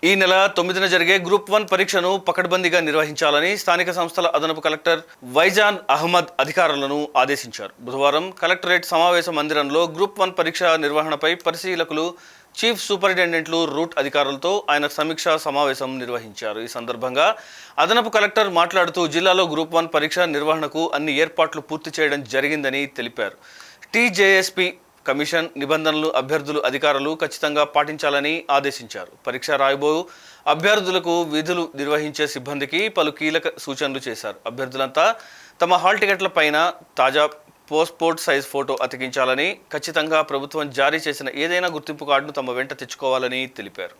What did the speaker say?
ఈ నెల 9న జరిగే గ్రూప్ 1 పరీక్షను పకడ్బందీగా నిర్వహించాలని స్థానిక సంస్థల అదనపు కలెక్టర్ వైజాన్ అహ్మద్ అధికారులను ఆదేశించారు. బుధవారం కలెక్టరేట్ సమావేశ మందిరంలో గ్రూప్ 1 పరీక్ష నిర్వహణపై పరిశీలకులు, చీఫ్ సూపరింటెండెంట్లు, రూట్ అధికారులతో ఆయన సమీక్షా సమావేశం నిర్వహించారు. ఈ సందర్భంగా అదనపు కలెక్టర్ మాట్లాడుతూ జిల్లాలో గ్రూప్ 1 పరీక్ష నిర్వహణకు అన్ని ఏర్పాట్లు పూర్తి చేయడం జరిగిందని తెలిపారు. టీజేఎస్పీ కమిషన్ నిబంధనలు అభ్యర్థులు, అధికారులు ఖచ్చితంగా పాటించాలని ఆదేశించారు. పరీక్ష రాయబో అభ్యర్థులకు, విధులు నిర్వహించే సిబ్బందికి పలు కీలక సూచనలు చేశారు. అభ్యర్థులంతా తమ హాల్ టికెట్ల పైన తాజా పాస్పోర్ట్ సైజ్ ఫోటో అతికించాలని, ఖచ్చితంగా ప్రభుత్వం జారీ చేసిన ఏదైనా గుర్తింపు కార్డును తమ వెంట తెచ్చుకోవాలని తెలిపారు.